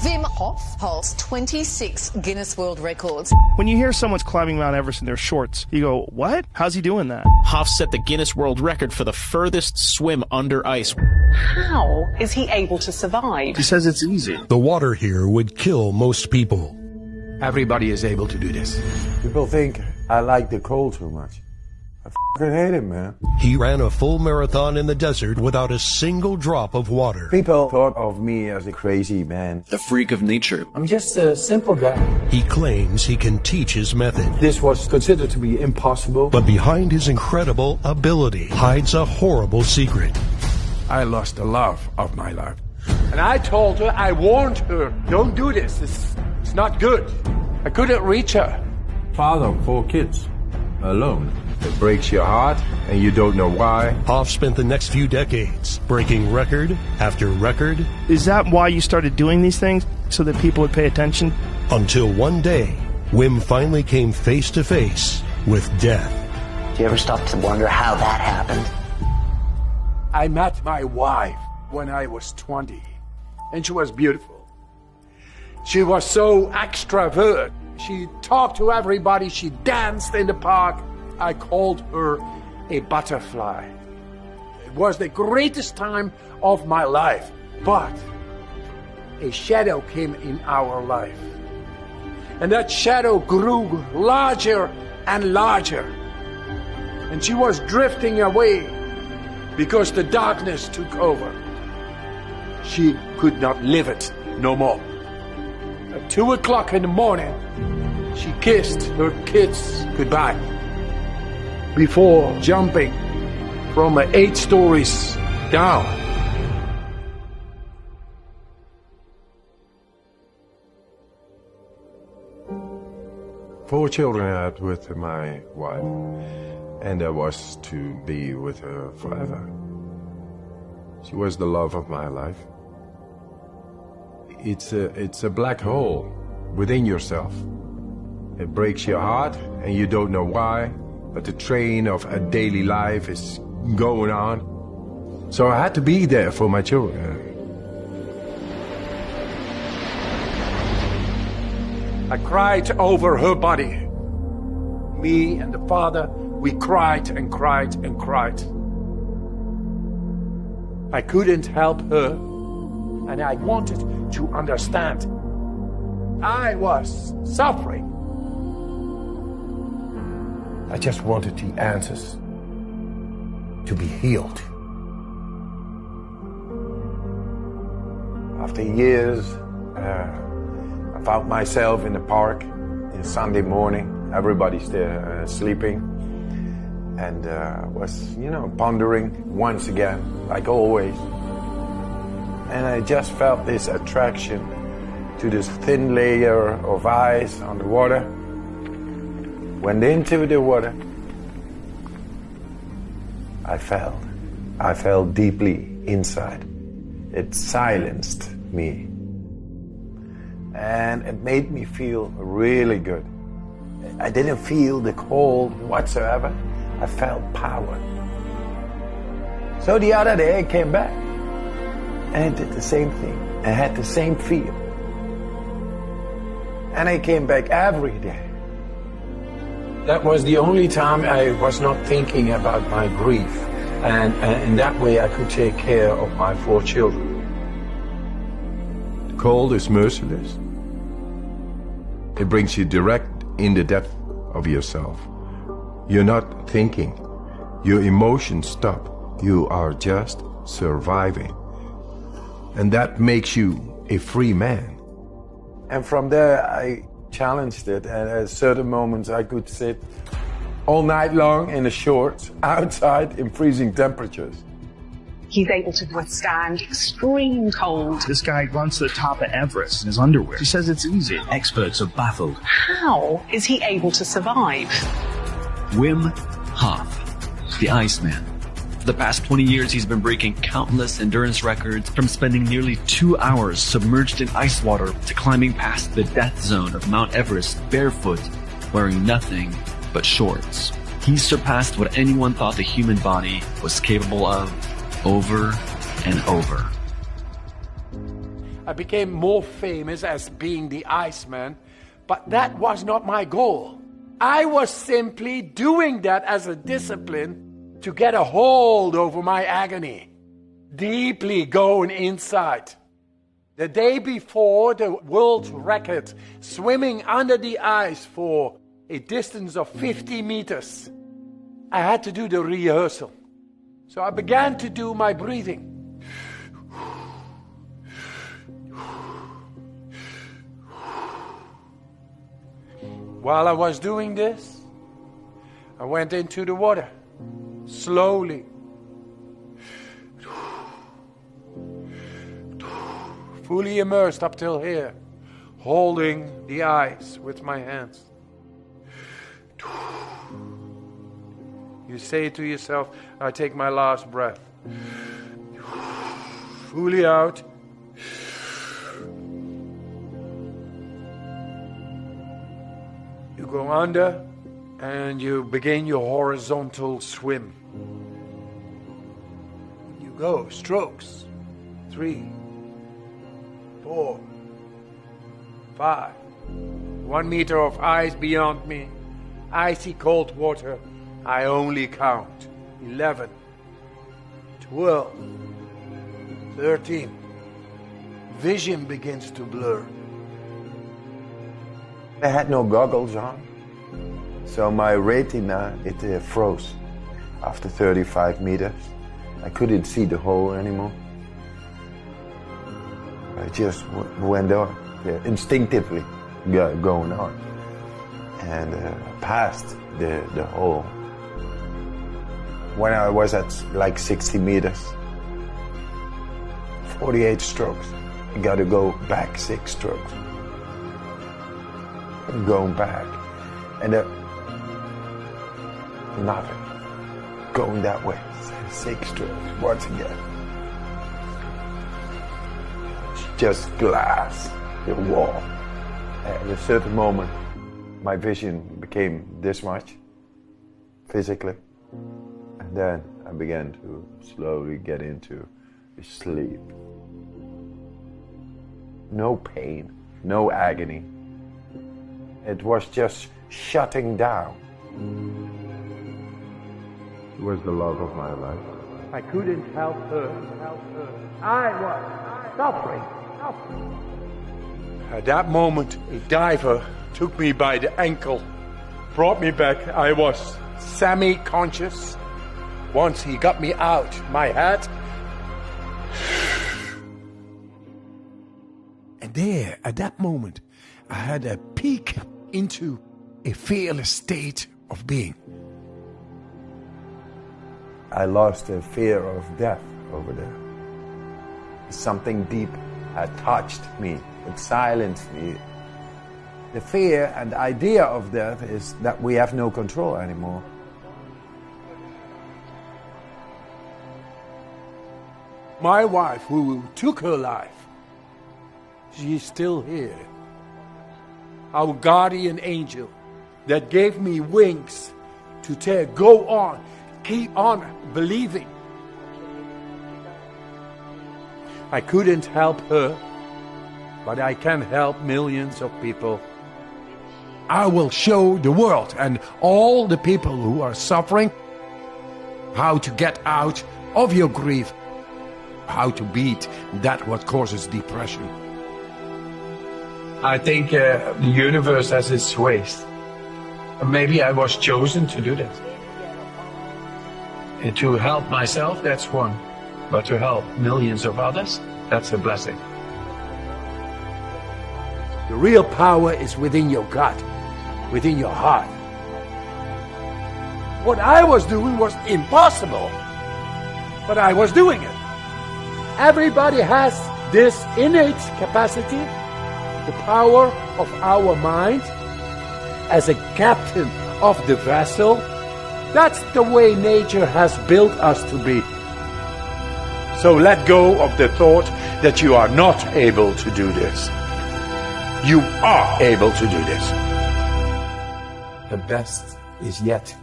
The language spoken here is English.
Wim Hof holds 26 Guinness World Records. When you hear someone's climbing Mount Everest in their shorts, you go, what? How's he doing that? Hof set the Guinness World Record for the furthest swim under ice. How is he able to survive? He says it's easy. The water here would kill most people. Everybody is able to do this. People think I like the cold too much. I f***ing hate it, man. He ran a full marathon in the desert without a single drop of water. People thought of me as a crazy man. The freak of nature. I'm just a simple guy. He claims he can teach his method. This was considered to be impossible. But behind his incredible ability hides a horrible secret. I lost the love of my life. And I told her, I warned her, don't do this. It's not good. I couldn't reach her. Father of 4 kids. Alone. It breaks your heart, and you don't know why. Hof spent the next few decades breaking record after record. Is that why you started doing these things? So that people would pay attention? Until one day, Wim finally came face to face with death. Do you ever stop to wonder how that happened? I met my wife when I was 20, and she was beautiful. She was so extrovert. She talked to everybody. She danced in the park. I called her a butterfly. It was the greatest time of my life, but a shadow came in our life. And that shadow grew larger and larger. And she was drifting away because the darkness took over. She could not live it no more. At 2 o'clock in the morning, she kissed her kids goodbye before jumping from 8 stories down. Four children I had with my wife, and I was to be with her forever. She was the love of my life. It's a black hole within yourself. It breaks your heart, and you don't know why, but the train of a daily life is going on. So I had to be there for my children. I cried over her body. Me and the father, we cried and cried and cried. I couldn't help her, and I wanted to understand. I was suffering. I just wanted the answers to be healed. After years, I found myself in the park in Sunday morning. Everybody's there sleeping, and was, pondering once again, like always. And I just felt this attraction to this thin layer of ice on the water. Went into the water. I fell deeply inside. It silenced me. And it made me feel really good. I didn't feel the cold whatsoever. I felt power. So the other day I came back, and I did the same thing. I had the same feel. And I came back every day. That was the only time I was not thinking about my grief. And in that way I could take care of my 4 children. The cold is merciless. It brings you direct in the depth of yourself. You're not thinking. Your emotions stop. You are just surviving. And that makes you a free man. And from there I challenged it, and at certain moments I could sit all night long in the shorts outside in freezing temperatures. He's able to withstand extreme cold. This guy runs to the top of Everest in his underwear. He says it's easy. Experts are baffled. How is he able to survive? Wim Hof, the Iceman. For the past 20 years, he's been breaking countless endurance records, from spending nearly 2 hours submerged in ice water to climbing past the death zone of Mount Everest barefoot, wearing nothing but shorts. He's surpassed what anyone thought the human body was capable of over and over. I became more famous as being the Iceman, but that was not my goal. I was simply doing that as a discipline to get a hold over my agony, deeply going inside. The day before the world record, swimming under the ice for a distance of 50 meters, I had to do the rehearsal. So I began to do my breathing. While I was doing this, I went into the water, slowly. Fully immersed up till here, holding the ice with my hands. You say to yourself, I take my last breath. Fully out. You go under and you begin your horizontal swim. You go, strokes. 3, 4, 5. 1 meter of ice beyond me. Icy cold water. I only count 11, 12, 13. Vision begins to blur. I had no goggles on, so my retina, it froze. After 35 meters, I couldn't see the hole anymore. I just went on, instinctively going on, and passed the hole. When I was at like 60 meters, 48 strokes, I got to go back 6 strokes. I'm going back, and nothing. Going that way, 6 strokes, once again. Just glass, the wall. At a certain moment, my vision became this much, physically. And then I began to slowly get into sleep. No pain, no agony. It was just shutting down. She was the love of my life. I couldn't help her. I was suffering. At that moment, a diver took me by the ankle, brought me back. I was semi-conscious. Once he got me out, my head. And there, at that moment, I had a peek into a fearless state of being. I lost the fear of death over there. Something deep had touched me. It silenced me. The fear and the idea of death is that we have no control anymore. My wife, who took her life, she's still here. Our guardian angel that gave me wings to go on, keep on believing. I couldn't help her, but I can help millions of people. I will show the world and all the people who are suffering how to get out of your grief, how to beat that what causes depression. I think the universe has its ways. Maybe I was chosen to do that. And to help myself, that's one. But to help millions of others, that's a blessing. The real power is within your gut, within your heart. What I was doing was impossible, but I was doing it. Everybody has this innate capacity, the power of our mind as a captain of the vessel. That's the way nature has built us to be. So let go of the thought that you are not able to do this. You are able to do this. The best is yet